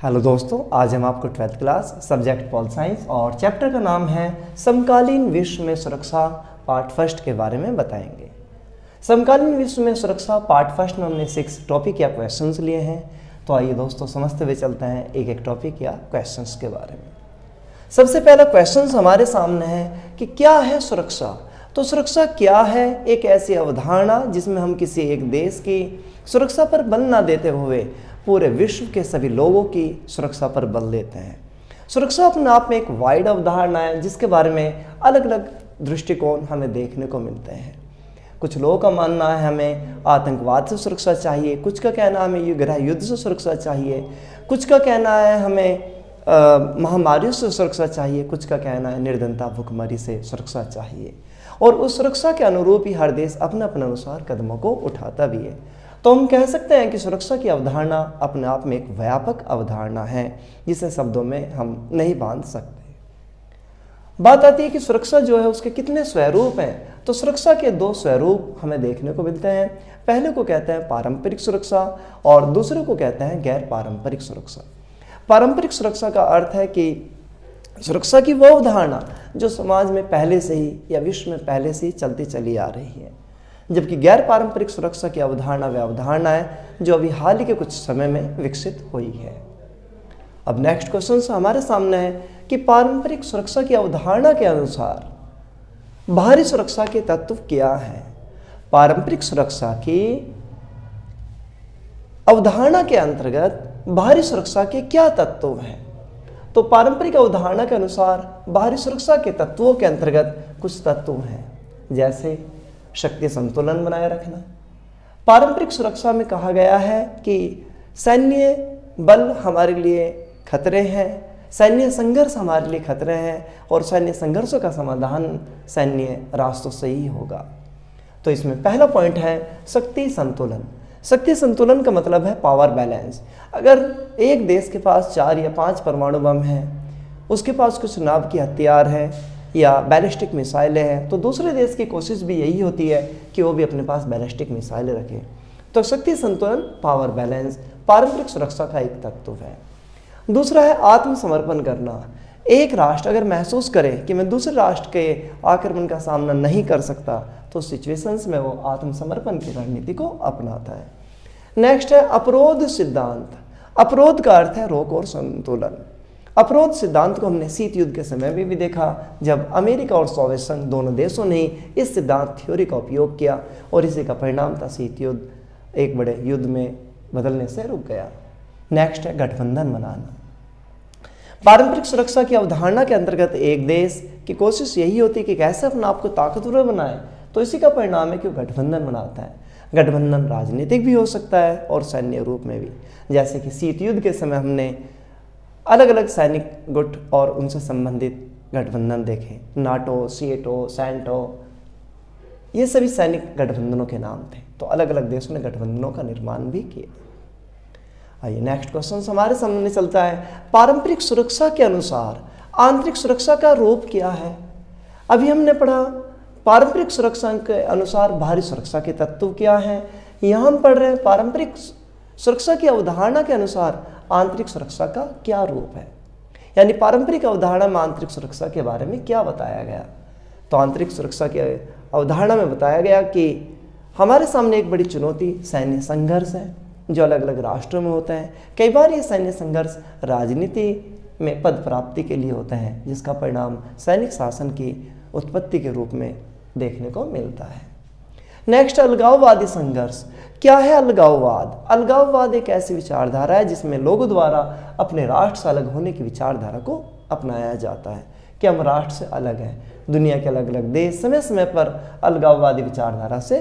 Hello दोस्तों, आज हम आपको 12th class subject pol science और चैप्टर का नाम है समकालीन विश्व में सुरक्षा पार्ट फर्स्ट के बारे में बताएंगे। समकालीन विश्व में सुरक्षा पार्ट फर्स्ट में हमने 6 टॉपिक या क्वेश्चंस लिए हैं। तो आइए दोस्तों समझते हुए चलते हैं एक एक टॉपिक या क्वेश्चंस के बारे में। सबसे पहला क्वेश्चंस हमारे सामने है कि क्या है सुरक्षा। तो सुरक्षा क्या है? एक ऐसी अवधारणा जिसमें हम किसी एक देश की सुरक्षा पर बल न देते हुए पूरे विश्व के सभी लोगों की सुरक्षा पर बल देते हैं। सुरक्षा अपने आप में एक वाइड अवधारणा है जिसके बारे में अलग अलग दृष्टिकोण हमें देखने को मिलते हैं। कुछ लोगों का मानना है हमें आतंकवाद से सुरक्षा चाहिए, कुछ का कहना है हमें गृह युद्ध से सुरक्षा चाहिए, कुछ का कहना है हमें महामारियों से सुरक्षा चाहिए, कुछ का कहना है निर्धनता भुखमरी से सुरक्षा चाहिए। और उस सुरक्षा के अनुरूप ही हर देश अपने अपने अनुसार कदमों को उठाता भी है। तो हम कह सकते हैं कि सुरक्षा की अवधारणा अपने आप में एक व्यापक अवधारणा है जिसे शब्दों में हम नहीं बांध सकते। बात आती है कि सुरक्षा जो है उसके कितने स्वरूप हैं। तो सुरक्षा के 2 स्वरूप हमें देखने को मिलते हैं। पहले को कहते हैं पारंपरिक सुरक्षा और दूसरे को कहते हैं गैर पारंपरिक सुरक्षा। पारंपरिक सुरक्षा का अर्थ है कि सुरक्षा की वो अवधारणा जो समाज में पहले से ही या विश्व में पहले से ही चलती चली आ रही है, जबकि गैर पारंपरिक सुरक्षा की अवधारणा वह अवधारणा है जो अभी हाल ही के कुछ समय में विकसित हुई है। अब नेक्स्ट क्वेश्चन हमारे सामने है कि पारंपरिक सुरक्षा की अवधारणा के अनुसार बाहरी सुरक्षा के तत्व क्या हैं। पारंपरिक सुरक्षा की अवधारणा के अंतर्गत बाहरी सुरक्षा के क्या तत्व हैं। तो पारंपरिक अवधारणा के अनुसार बाहरी सुरक्षा के तत्वों के अंतर्गत कुछ तत्व हैं, जैसे शक्ति संतुलन बनाए रखना। पारंपरिक सुरक्षा में कहा गया है कि सैन्य बल हमारे लिए खतरे हैं, सैन्य संघर्ष हमारे लिए खतरे हैं और सैन्य संघर्षों का समाधान सैन्य रास्तों से ही होगा। तो इसमें पहला पॉइंट है शक्ति संतुलन। शक्ति संतुलन का मतलब है पावर बैलेंस। अगर एक देश के पास 4 या 5 परमाणु बम हैं, उसके पास कुछ नाभ की हथियार है या बैलिस्टिक मिसाइलें हैं, तो दूसरे देश की कोशिश भी यही होती है कि वो भी अपने पास बैलिस्टिक मिसाइलें रखें। तो शक्ति संतुलन पावर बैलेंस पारंपरिक सुरक्षा का एक तत्व है। दूसरा है आत्मसमर्पण करना। एक राष्ट्र अगर महसूस करे कि मैं दूसरे राष्ट्र के आक्रमण का सामना नहीं कर सकता तो सिचुएशंस में वो आत्मसमर्पण की रणनीति को अपनाता है। नेक्स्ट है अपरोध सिद्धांत। अपरोध का अर्थ है रोक और संतुलन। अपरोध सिद्धांत को हमने शीत युद्ध के समय में भी देखा, जब अमेरिका और सोवियत संघ दोनों देशों ने इस सिद्धांत थ्योरी का उपयोग किया और इसी का परिणाम था शीत युद्ध एक बड़े युद्ध में बदलने से रुक गया। नेक्स्ट है गठबंधन बनाना। पारंपरिक सुरक्षा की अवधारणा के अंतर्गत एक देश की कोशिश यही होती है कि कैसे अपने आप को ताकतवर बनाए, तो इसी का परिणाम है कि वो गठबंधन बनाता है। गठबंधन राजनीतिक भी हो सकता है और सैन्य रूप में भी, जैसे कि शीत युद्ध के समय हमने अलग अलग सैनिक गुट और उनसे संबंधित गठबंधन देखे। नाटो, सीएटो, सैंटो, ये सभी सैनिक गठबंधनों के नाम थे। तो अलग अलग देशों ने गठबंधनों का निर्माण भी किया। आइए नेक्स्ट क्वेश्चन हमारे सामने चलता है। पारंपरिक सुरक्षा के अनुसार आंतरिक सुरक्षा का रूप क्या है। अभी हमने पढ़ा पारंपरिक सुरक्षा के अनुसार बाहरी सुरक्षा के तत्व क्या हैं। यहाँ हम पढ़ रहे हैं पारंपरिक सुरक्षा की अवधारणा के अनुसार आंतरिक सुरक्षा का क्या रूप है, यानी पारंपरिक अवधारणा में आंतरिक सुरक्षा के बारे में क्या बताया गया। तो आंतरिक सुरक्षा की अवधारणा में बताया गया कि हमारे सामने एक बड़ी चुनौती सैन्य संघर्ष है जो अलग अलग राष्ट्रों में होते हैं। कई बार ये सैन्य संघर्ष राजनीति में पद प्राप्ति के लिए होते हैं, जिसका परिणाम सैनिक शासन की उत्पत्ति के रूप में देखने को मिलता है। नेक्स्ट अलगाववादी संघर्ष। क्या है अलगाववाद? अलगाववाद एक ऐसी विचारधारा है जिसमें लोगों द्वारा अपने राष्ट्र से अलग होने की विचारधारा को अपनाया जाता है कि हम राष्ट्र से अलग हैं। दुनिया के अलग अलग देश समय समय पर अलगाववादी विचारधारा से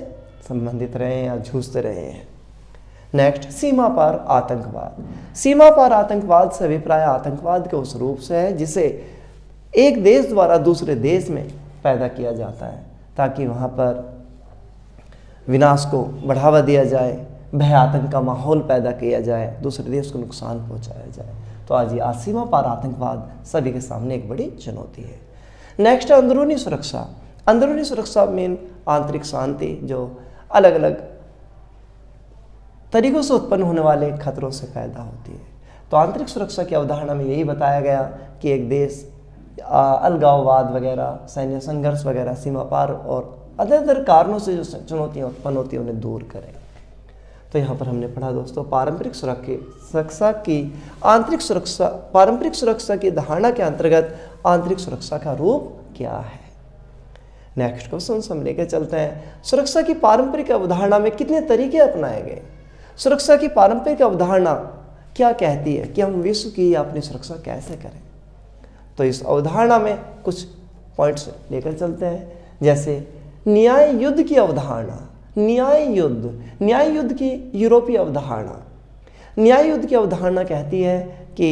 संबंधित रहे हैं या जूझते रहे हैं। नेक्स्ट सीमा पार आतंकवाद। सीमा पार आतंकवाद से अभिप्राय आतंकवाद के उस रूप से है जिसे एक देश द्वारा दूसरे देश में पैदा किया जाता है ताकि वहाँ पर विनाश को बढ़ावा दिया जाए, भय आतंक का माहौल पैदा किया जाए, दूसरे देश को नुकसान पहुंचाया जाए। तो आज ये सीमा पार आतंकवाद सभी के सामने एक बड़ी चुनौती है। नेक्स्ट है अंदरूनी सुरक्षा। अंदरूनी सुरक्षा में आंतरिक शांति जो अलग अलग तरीकों से उत्पन्न होने वाले खतरों से पैदा होती है। तो आंतरिक सुरक्षा की अवधारणा में यही बताया गया कि एक देश अलगाववाद वगैरह, सैन्य संघर्ष वगैरह, सीमा पार और अदर कारणों से जो चुनौतियाँ उत्पन्न होती हैं उन्हें दूर करें। तो यहाँ पर हमने पढ़ा दोस्तों पारंपरिक सुरक्षा की धारणा के अंतर्गत आंतरिक सुरक्षा का रूप क्या है। नेक्स्ट क्वेश्चन हम लेकर चलते हैं, सुरक्षा की पारंपरिक अवधारणा में कितने तरीके अपनाए गए। सुरक्षा की पारंपरिक अवधारणा क्या कहती है कि हम विश्व की अपनी सुरक्षा कैसे करें। तो इस अवधारणा में कुछ पॉइंट्स लेकर चलते हैं, जैसे न्याय युद्ध की अवधारणा। न्याय युद्ध की यूरोपीय अवधारणा। न्याय युद्ध की अवधारणा कहती है कि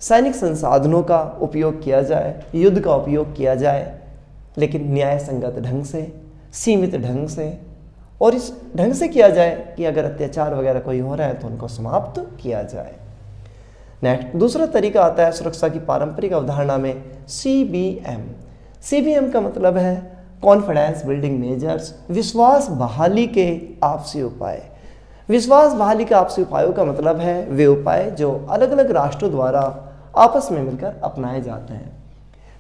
सैनिक संसाधनों का उपयोग किया जाए, युद्ध का उपयोग किया जाए, लेकिन न्याय संगत ढंग से, सीमित ढंग से, और इस ढंग से किया जाए कि अगर अत्याचार वगैरह कोई हो रहा है तो उनको समाप्त किया जाए। नेक्स्ट दूसरा तरीका आता है सुरक्षा की पारंपरिक अवधारणा में CBM। CBM का मतलब है कॉन्फिडेंस बिल्डिंग मेजर्स, विश्वास बहाली के आपसी उपाय। विश्वास बहाली के आपसी उपायों का मतलब है वे उपाय जो अलग अलग राष्ट्रों द्वारा आपस में मिलकर अपनाए जाते हैं।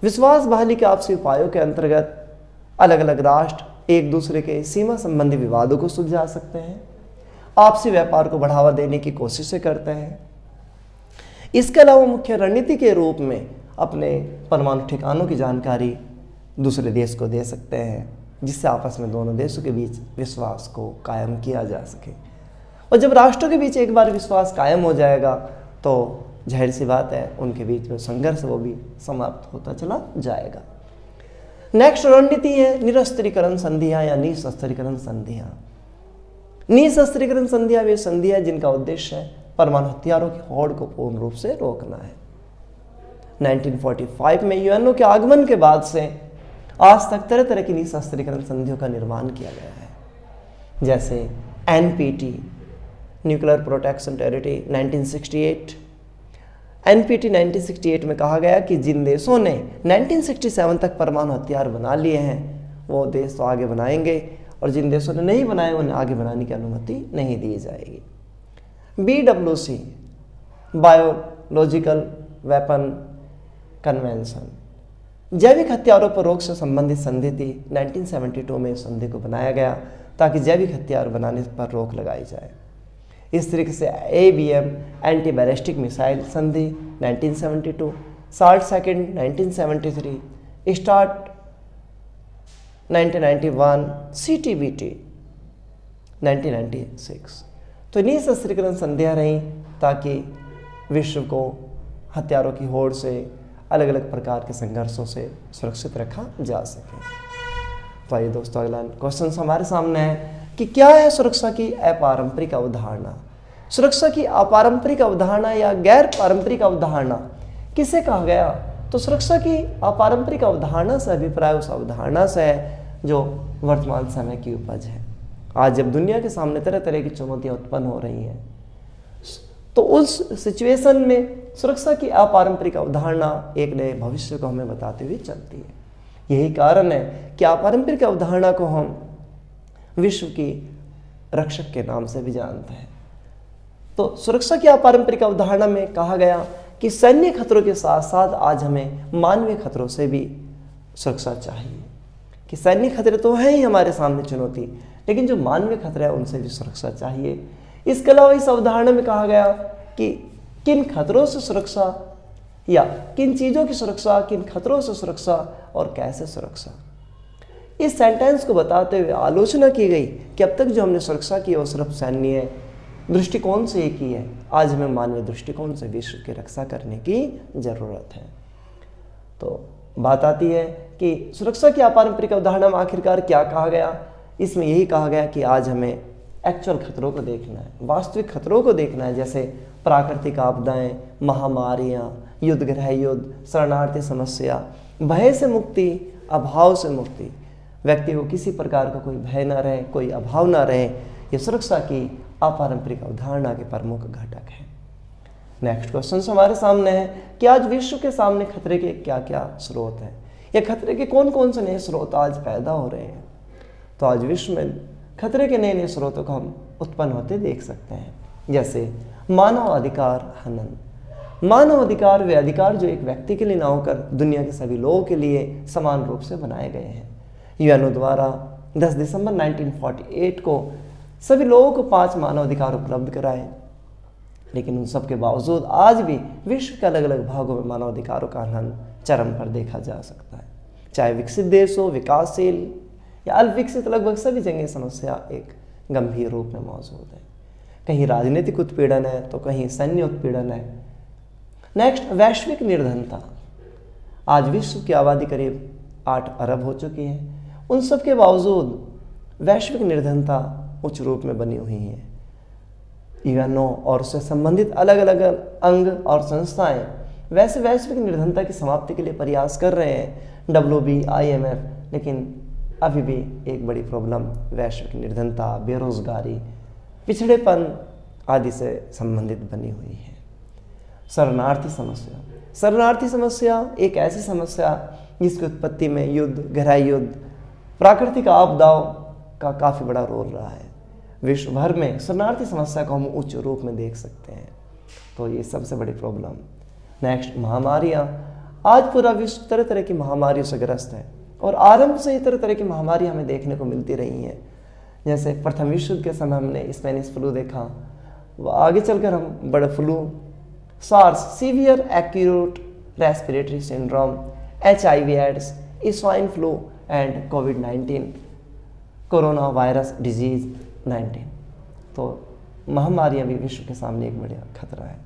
विश्वास बहाली के आपसी उपायों के अंतर्गत अलग अलग राष्ट्र एक दूसरे के सीमा संबंधी विवादों को सुलझा सकते हैं, आपसी व्यापार को बढ़ावा देने की कोशिशें करते हैं। इसके अलावा मुख्य रणनीति के रूप में अपने परमाणु ठिकानों की जानकारी दूसरे देश को दे सकते हैं, जिससे आपस में दोनों देशों के बीच विश्वास को कायम किया जा सके। और जब राष्ट्रों के बीच एक बार विश्वास कायम हो जाएगा तो जाहिर सी बात है उनके बीच में संघर्ष वो भी समाप्त होता चला जाएगा। नेक्स्ट रणनीति है निरस्त्रीकरण संधियां या निशस्त्रीकरण संधियां। निशस्त्रीकरण संधियां वे संधियां जिनका उद्देश्य है परमाणु हथियारों की होड़ को पूर्ण रूप से रोकना है। 1945 में यूएनओ के आगमन के बाद से आज तक तरह तरह की निशस्त्रीकरण संधियों का निर्माण किया गया है, जैसे NPT nuclear protection treaty 1968। NPT 1968 में कहा गया कि जिन देशों ने 1967 तक परमाणु हथियार बना लिए हैं वो देश तो आगे बनाएंगे, और जिन देशों ने नहीं बनाए उन्हें आगे बनाने की अनुमति नहीं दी जाएगी। BWC बायोलॉजिकल वेपन कन्वेंशन जैविक हथियारों पर रोक से संबंधित संधि थी। 1972 में इस संधि को बनाया गया ताकि जैविक हथियार बनाने पर रोक लगाई जाए। इस तरीके से ABM एंटी बैलिस्टिक मिसाइल संधि 1972, SALT सेकंड 1973, स्टार्ट 1991, CTBT 1996। तो निशस्त्रीकरण संधियां रहीं ताकि विश्व को हथियारों की होड़ से, अलग अलग प्रकार के संघर्षों से सुरक्षित रखा जा सके। तो आइए दोस्तों अगला क्वेश्चन हमारे सामने है कि क्या है सुरक्षा की अपारंपरिक अवधारणा। सुरक्षा की अपारंपरिक अवधारणा या गैर पारंपरिक अवधारणा किसे कहा गया। तो सुरक्षा की अपारंपरिक अवधारणा से अभिप्राय उस अवधारणा से है जो वर्तमान समय की उपज है। आज जब दुनिया के सामने तरह तरह की चुनौतियां उत्पन्न हो रही हैं तो उस सिचुएशन में सुरक्षा की अपारंपरिक अवधारणा एक नए भविष्य को हमें बताते हुए चलती है। यही कारण है कि अपारंपरिक अवधारणा को हम विश्व की रक्षक के नाम से भी जानते हैं। तो सुरक्षा की अपारंपरिक अवधारणा में कहा गया कि सैन्य खतरों के साथ साथ आज हमें मानवीय खतरों से भी सुरक्षा चाहिए, कि सैन्य खतरे तो हैं ही हमारे सामने चुनौती, लेकिन जो मानवीय खतरे हैं उनसे भी सुरक्षा चाहिए। इसके अलावा इस अवधारणा में कहा गया कि किन खतरों से सुरक्षा या किन चीज़ों की सुरक्षा, किन खतरों से सुरक्षा और कैसे सुरक्षा। इस सेंटेंस को बताते हुए आलोचना की गई कि अब तक जो हमने सुरक्षा की वो सिर्फ सैन्य दृष्टिकोण से ही की है, आज हमें मानवीय दृष्टिकोण से विश्व की रक्षा करने की जरूरत है। तो बात आती है कि सुरक्षा की अपारंपरिक अवधारणा में आखिरकार क्या कहा गया। इसमें यही कहा गया कि आज हमें एक्चुअल खतरों को देखना है, वास्तविक खतरों को देखना है, जैसे प्राकृतिक आपदाएं, महामारियां, युद्ध, गृह युद्ध, शरणार्थी समस्या, भय से मुक्ति, अभाव से मुक्ति, व्यक्ति को किसी प्रकार का कोई भय ना रहे, कोई अभाव ना रहे, ये सुरक्षा की अपारंपरिक अवधारणा के प्रमुख घटक है। नेक्स्ट क्वेश्चन हमारे सामने है कि आज विश्व के सामने खतरे के क्या क्या स्रोत हैं, या खतरे के कौन कौन से नए स्रोत आज पैदा हो रहे हैं। तो आज विश्व में खतरे के नए नए स्रोतों को हम उत्पन्न होते देख सकते हैं, जैसे मानव अधिकार हनन। मानव अधिकार वे अधिकार जो एक व्यक्ति के लिए ना होकर दुनिया के सभी लोगों के लिए समान रूप से बनाए गए हैं। यूएनओ द्वारा 10 दिसंबर 1948 को सभी लोगों को 5 मानव अधिकार उपलब्ध कराए, लेकिन उन सब के बावजूद आज भी विश्व के अलग अलग भागों में मानव अधिकारों का हनन चरम पर देखा जा सकता है। चाहे विकसित देश हो, विकासशील या अल्पविकसित, लगभग सभी जगह समस्या एक गंभीर रूप में मौजूद है। कहीं राजनीतिक उत्पीड़न है तो कहीं सैन्य उत्पीड़न है। नेक्स्ट, वैश्विक निर्धनता। आज विश्व की आबादी करीब 8 अरब हो चुकी है। उन सब के बावजूद वैश्विक निर्धनता उच्च रूप में बनी हुई है। यूएनओ और उससे संबंधित अलग अलग अंग और संस्थाएं वैसे वैश्विक निर्धनता की समाप्ति के लिए प्रयास कर रहे हैं, WB, IMF, लेकिन अभी भी एक बड़ी प्रॉब्लम वैश्विक निर्धनता, बेरोजगारी, पिछड़ेपन आदि से संबंधित बनी हुई है। शरणार्थी समस्या। शरणार्थी समस्या एक ऐसी समस्या जिसकी उत्पत्ति में युद्ध, गहराई युद्ध, प्राकृतिक आपदाओं का काफ़ी बड़ा रोल रहा है। विश्व भर में शरणार्थी समस्या को हम उच्च रूप में देख सकते हैं, तो ये सबसे बड़ी प्रॉब्लम। नेक्स्ट, महामारियाँ। आज पूरा विश्व तरह तरह की महामारियों से ग्रस्त है और आरंभ से ही तरह तरह की महामारियाँ हमें देखने को मिलती रही हैं। जैसे प्रथम विश्व युद्ध के समय हमने स्पेनिश फ्लू देखा, आगे चलकर हम bird flu, SARS, severe acute respiratory syndrome, HIV AIDS, swine flu and कोविड-19, कोरोना वायरस डिजीज 19। तो महामारियां भी विश्व के सामने एक बड़ा खतरा है।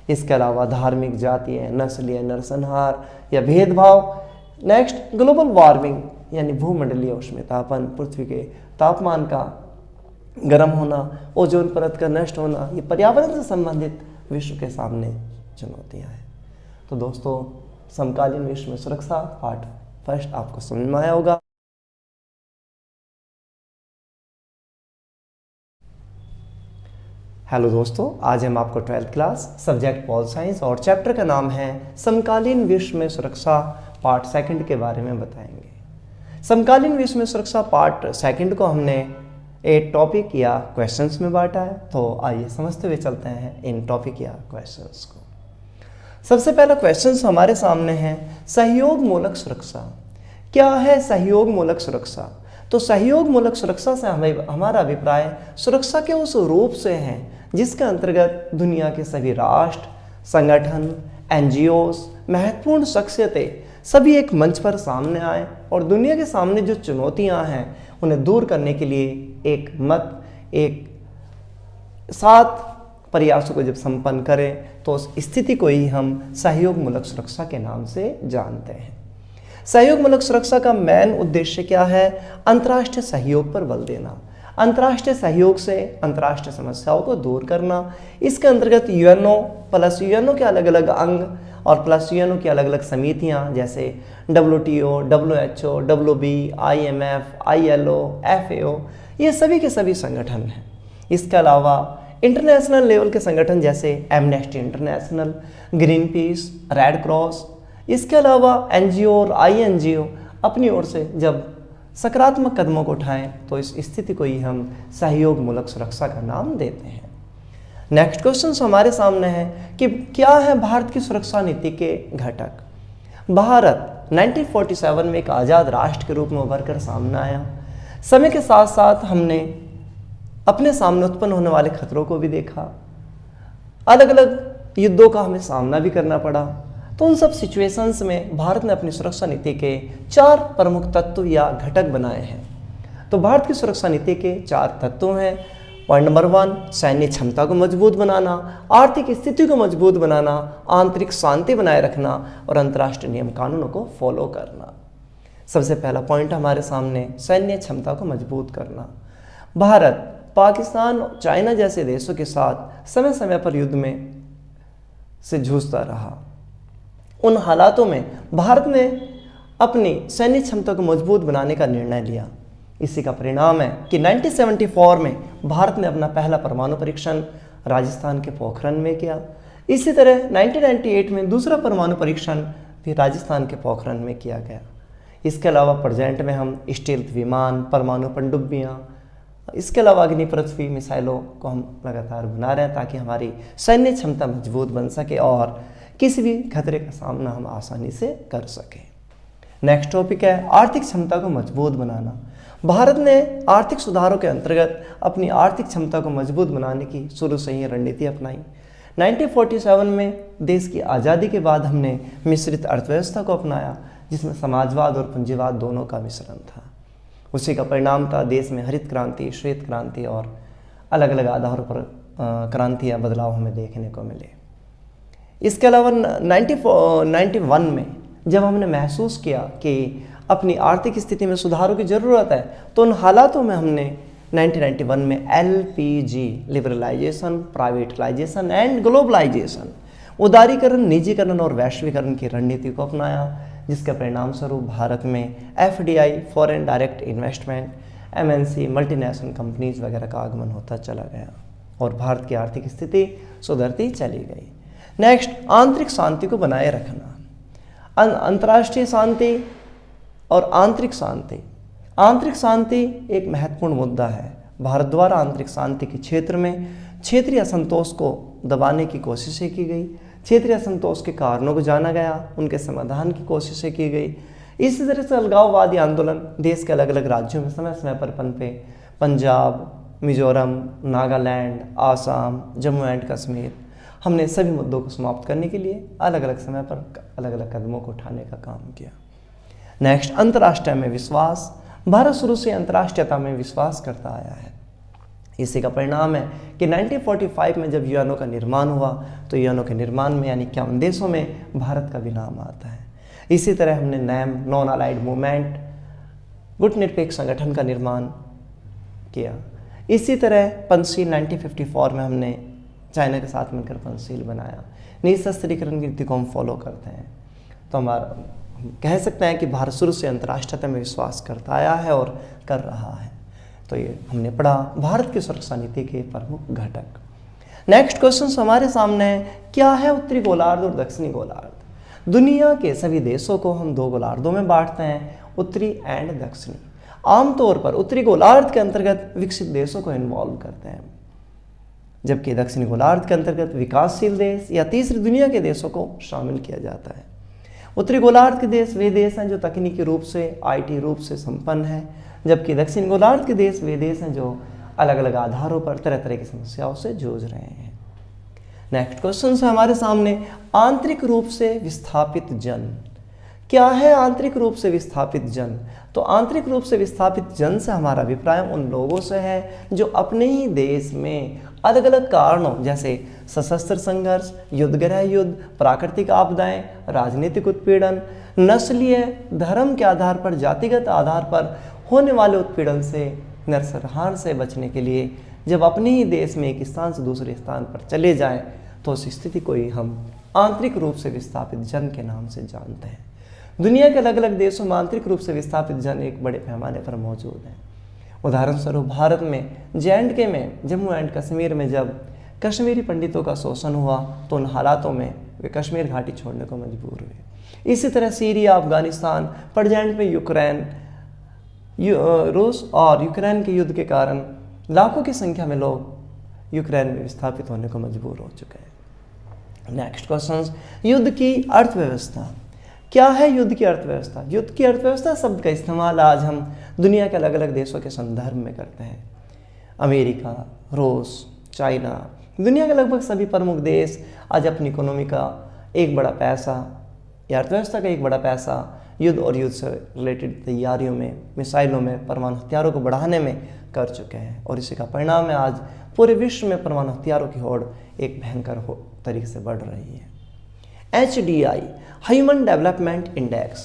इसके अलावा धार्मिक, जातीय, नस्लीय नरसंहार या भेदभाव। नेक्स्ट, ग्लोबल वार्मिंग यानी भूमंडलीय उष्णतापन, पृथ्वी के तापमान का गर्म होना, ओजोन परत का नष्ट होना, ये पर्यावरण से संबंधित विश्व के सामने चुनौतियां हैं। तो दोस्तों, समकालीन विश्व में सुरक्षा पार्ट फर्स्ट आपको समझ में आया होगा। हेलो दोस्तों, आज हम आपको 12th class subject pol science और चैप्टर का नाम है समकालीन विश्व में सुरक्षा पार्ट सेकंड के बारे में बताएंगे। समकालीन विश्व में सुरक्षा पार्ट सेकंड को हमने 8 टॉपिक या क्वेश्चंस में बांटा है, तो आइए समझते हुए चलते हैं इन टॉपिक या क्वेश्चंस को। सबसे पहला क्वेश्चंस हमारे सामने है, सहयोग मूलक सुरक्षा। क्या है सहयोग मूलक सुरक्षा? तो सहयोग मूलक सुरक्षा से हमारा अभिप्राय सुरक्षा के उस रूप से है जिसके अंतर्गत दुनिया के सभी राष्ट्र, संगठन, NGOs, महत्वपूर्ण शख्सियतें सभी एक मंच पर सामने आए और दुनिया के सामने जो चुनौतियां हैं उन्हें दूर करने के लिए एक साथ प्रयासों को जब संपन्न करें तो उस स्थिति को ही हम सहयोग मूलक सुरक्षा के नाम से जानते हैं। सहयोग मूलक सुरक्षा का मेन उद्देश्य क्या है? अंतर्राष्ट्रीय सहयोग पर बल देना, अंतर्राष्ट्रीय सहयोग से अंतर्राष्ट्रीय समस्याओं को दूर करना। इसके अंतर्गत यूएनओ प्लस यूएनओ के अलग अलग अंग और प्लस यूएनओ की अलग अलग समितियां जैसे WTO, WHO, WB, IMF, ILO, FAO, ये सभी के सभी संगठन हैं। इसके अलावा इंटरनेशनल लेवल के संगठन जैसे amnesty international, green peas, red cross, इसके अलावा NGO और INGO अपनी ओर से जब सकारात्मक कदमों को उठाएं तो इस स्थिति को ही हम सहयोग मूलक सुरक्षा का नाम देते हैं। नेक्स्ट क्वेश्चन हमारे सामने है कि क्या है भारत की सुरक्षा नीति के घटक। भारत 1947 में एक आज़ाद राष्ट्र के रूप में उभर कर सामने आया। समय के साथ साथ हमने अपने सामने उत्पन्न होने वाले खतरों को भी देखा, अलग अलग युद्धों का हमें सामना भी करना पड़ा। तो उन सब सिचुएशंस में भारत ने अपनी सुरक्षा नीति के 4 प्रमुख तत्व या घटक बनाए हैं। तो भारत की सुरक्षा नीति के 4 तत्व हैं। पॉइंट नंबर 1, सैन्य क्षमता को मजबूत बनाना, आर्थिक स्थिति को मजबूत बनाना, आंतरिक शांति बनाए रखना और अंतर्राष्ट्रीय नियम कानूनों को फॉलो करना। सबसे पहला पॉइंट हमारे सामने सैन्य क्षमता को मजबूत करना। भारत पाकिस्तान, चाइना जैसे देशों के साथ समय समय पर युद्ध में से जूझता रहा। उन हालातों में भारत ने अपनी सैन्य क्षमता को मजबूत बनाने का निर्णय लिया। इसी का परिणाम है कि 1974 में भारत ने अपना पहला परमाणु परीक्षण राजस्थान के पोखरण में किया। इसी तरह 1998 में दूसरा परमाणु परीक्षण भी राजस्थान के पोखरण में किया गया। इसके अलावा प्रेजेंट में हम स्टील्थ विमान, परमाणु पनडुब्बियाँ, इसके अलावा अग्नि पृथ्वी मिसाइलों को हम लगातार बना रहे हैं ताकि हमारी सैन्य क्षमता मजबूत बन सके और किसी भी खतरे का सामना हम आसानी से कर सकें। नेक्स्ट टॉपिक है आर्थिक क्षमता को मजबूत बनाना। भारत ने आर्थिक सुधारों के अंतर्गत अपनी आर्थिक क्षमता को मजबूत बनाने की शुरू से ही रणनीति अपनाई। 1947 में देश की आज़ादी के बाद हमने मिश्रित अर्थव्यवस्था को अपनाया, जिसमें समाजवाद और पूंजीवाद दोनों का मिश्रण था। उसी का परिणाम था देश में हरित क्रांति, श्वेत क्रांति और अलग अलग आधारों पर क्रांति या बदलाव हमें देखने को मिले। इसके अलावा 1991 में जब हमने महसूस किया कि अपनी आर्थिक स्थिति में सुधारों की ज़रूरत है, तो उन हालातों में हमने 1991 में LPG लिबरलाइजेशन, प्राइवेटलाइजेशन एंड ग्लोबलाइजेशन, उदारीकरण, निजीकरण और वैश्वीकरण की रणनीति को अपनाया, जिसके परिणाम स्वरूप भारत में FDI, foreign direct investment, MNC, multinational companies वगैरह का आगमन होता चला गया और भारत की आर्थिक स्थिति सुधरती चली गई। नेक्स्ट, आंतरिक शांति को बनाए रखना। अंतर्राष्ट्रीय शांति और आंतरिक शांति। आंतरिक शांति एक महत्वपूर्ण मुद्दा है। भारत द्वारा आंतरिक शांति के क्षेत्र में क्षेत्रीय असंतोष को दबाने की कोशिशें की गई, क्षेत्रीय असंतोष के कारणों को जाना गया, उनके समाधान की कोशिशें की गई। इसी तरह से अलगाववादी आंदोलन देश के अलग अलग राज्यों में समय समय पर पनपे। पंजाब, मिजोरम, नागालैंड, आसाम, जम्मू एंड कश्मीर, हमने सभी मुद्दों को समाप्त करने के लिए अलग अलग समय पर अलग अलग कदमों को उठाने का काम किया। नेक्स्ट, अंतर्राष्ट्रीय में विश्वास। भारत शुरू से अंतर्राष्ट्रीयता में विश्वास करता आया है। इसी का परिणाम है कि 1945 में जब यूएनओ का निर्माण हुआ तो यूएनओ के निर्माण में यानी 51 देशों में भारत का भी नाम आता है। इसी तरह हमने नैम, नॉन अलाइड मूवमेंट, गुटनिरपेक्ष संगठन का निर्माण किया। इसी तरह पंचशील 1954 में हमने चाइना के साथ मिलकर पंचशील बनाया। निशस्त्रीकरण की नीति को हम फॉलो करते हैं। तो हमारा कह सकते हैं कि भारत शुरू से अंतर्राष्ट्रीयता में विश्वास करता आया है और कर रहा है। तो ये हमने पढ़ा भारत की सुरक्षा नीति के प्रमुख घटक। नेक्स्ट क्वेश्चन हमारे सामने है, क्या है उत्तरी गोलार्ध और दक्षिणी गोलार्ध? दुनिया के सभी देशों को हम दो गोलार्धों में बांटते हैं, उत्तरी एंड दक्षिणी। आमतौर पर उत्तरी गोलार्ध के अंतर्गत विकसित देशों को इन्वॉल्व करते हैं, जबकि दक्षिणी गोलार्ध के अंतर्गत विकासशील देश या तीसरी दुनिया के देशों को शामिल किया जाता है। उत्तरी गोलार्ध के देश वे देश हैं जो तकनीकी रूप से, IT रूप से संपन्न हैं, जबकि दक्षिण गोलार्ध के देश वे देश हैं जो अलग अलग आधारों पर तरह तरह की समस्याओं से जूझ रहे हैं। नेक्स्ट क्वेश्चन है हमारे सामने, आंतरिक रूप से विस्थापित जन। क्या है आंतरिक रूप से विस्थापित जन? तो आंतरिक रूप से विस्थापित जन से हमारा अभिप्राय उन लोगों से है जो अपने ही देश में अलग अलग कारणों जैसे सशस्त्र संघर्ष, युद्धगृह युद्ध, प्राकृतिक आपदाएं, राजनीतिक उत्पीड़न, नस्लीय, धर्म के आधार पर, जातिगत आधार पर होने वाले उत्पीड़न से, नरसंहार से बचने के लिए जब अपने ही देश में एक स्थान से दूसरे स्थान पर चले जाएं तो उस स्थिति को ही हम आंतरिक रूप से विस्थापित जन के नाम से जानते हैं। दुनिया के अलग अलग देशों में आंतरिक रूप से विस्थापित जन एक बड़े पैमाने पर मौजूद हैं। उदाहरण स्वरूप भारत में J&K में, जम्मू एंड कश्मीर में जब कश्मीरी पंडितों का शोषण हुआ तो उन हालातों में वे कश्मीर घाटी छोड़ने को मजबूर हुए। इसी तरह सीरिया, अफगानिस्तान, प्रेजेंट में यूक्रेन, रूस और यूक्रेन के युद्ध के कारण लाखों की संख्या में लोग यूक्रेन में विस्थापित होने को मजबूर हो चुके हैं। नेक्स्ट क्वेश्चन, युद्ध की अर्थव्यवस्था। क्या है युद्ध की अर्थव्यवस्था? युद्ध की अर्थव्यवस्था शब्द का इस्तेमाल आज हम दुनिया के अलग अलग देशों के संदर्भ में करते हैं। अमेरिका, रूस, चाइना, दुनिया के लगभग सभी प्रमुख देश आज अपनी इकोनॉमी का एक बड़ा पैसा या अर्थव्यवस्था का एक बड़ा पैसा युद्ध और युद्ध से रिलेटेड तैयारियों में, मिसाइलों में, परमाणु हथियारों को बढ़ाने में कर चुके हैं और इसी का परिणाम है आज पूरे विश्व में परमाणु हथियारों की होड़ एक भयंकर तरीके से बढ़ रही है। HDI, ह्यूमन डेवलपमेंट इंडेक्स,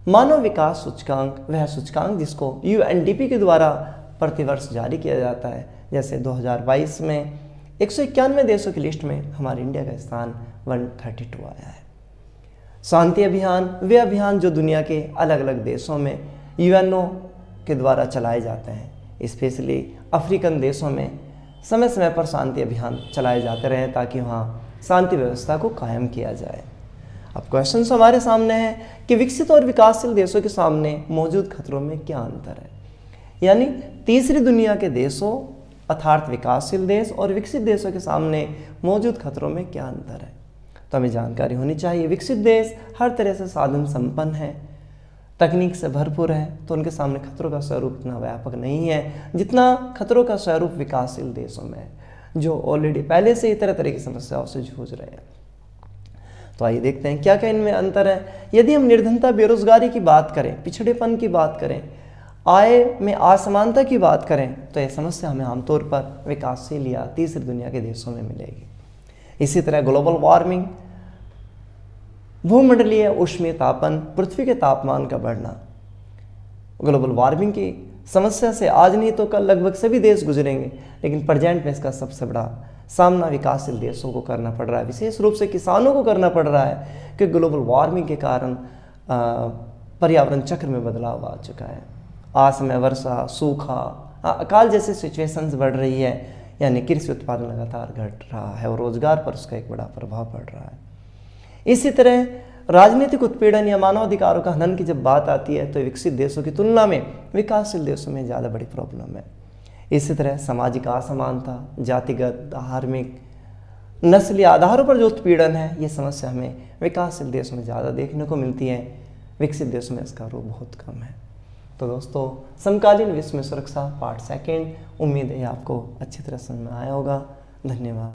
मानव विकास सूचकांक, वह सूचकांक जिसको UNDP के द्वारा प्रतिवर्ष जारी किया जाता है। जैसे 2022 में 191 देशों की लिस्ट में हमारे इंडिया का स्थान 132 आया है। शांति अभियान, वे अभियान जो दुनिया के अलग अलग देशों में UNO के द्वारा चलाए जाते हैं। स्पेशली अफ्रीकन देशों में समय समय पर शांति अभियान चलाए जाते रहे ताकि वहाँ शांति व्यवस्था को कायम किया जाए। अब क्वेश्चन हमारे सामने है कि विकसित और विकासशील देशों के सामने मौजूद खतरों में क्या अंतर है। यानी तीसरी दुनिया के देशों अर्थात विकासशील देश और विकसित देशों के सामने मौजूद खतरों में क्या अंतर है। तो हमें जानकारी होनी चाहिए। विकसित देश हर तरह से साधन संपन्न है, तकनीक से भरपूर है, तो उनके सामने खतरों का स्वरूप इतना व्यापक नहीं है जितना खतरों का स्वरूप विकासशील देशों में है, जो ऑलरेडी पहले से ही तरह तरह की समस्याओं से जूझ रहे हैं। तो आइए देखते हैं क्या क्या इनमें अंतर है। यदि हम निर्धनता, बेरोजगारी की बात करें, पिछड़ेपन की बात करें, आय में असमानता की बात करें, तो यह समस्या हमें आमतौर पर विकासशील या तीसरी दुनिया के देशों में मिलेगी। इसी तरह ग्लोबल वार्मिंग, भूमंडलीय उष्मीय तापन, पृथ्वी के तापमान का बढ़ना। ग्लोबल वार्मिंग की समस्या से आज नहीं तो कल लगभग सभी देश गुजरेंगे, लेकिन प्रेजेंट में इसका सबसे बड़ा सामना विकासशील देशों को करना पड़ रहा है, विशेष रूप से किसानों को करना पड़ रहा है कि ग्लोबल वार्मिंग के कारण पर्यावरण चक्र में बदलाव आ चुका है। असमय वर्षा, सूखा, अकाल जैसे सिचुएशंस बढ़ रही है, यानी कृषि उत्पादन लगातार घट रहा है और रोजगार पर उसका एक बड़ा प्रभाव पड़ रहा है। इसी तरह राजनीतिक उत्पीड़न या मानवाधिकारों का हनन की जब बात आती है तो विकसित देशों की तुलना में विकासशील देशों में ज़्यादा बड़ी प्रॉब्लम है। इसी तरह सामाजिक असमानता, जातिगत, धार्मिक, नस्ली आधारों पर जो उत्पीड़न है, ये समस्या हमें विकासशील देशों में ज़्यादा देखने को मिलती है, विकसित देशों में इसका रूप बहुत कम है। तो दोस्तों, समकालीन विश्व में सुरक्षा पार्ट 2, उम्मीद है आपको अच्छी तरह समझ में आया होगा। धन्यवाद।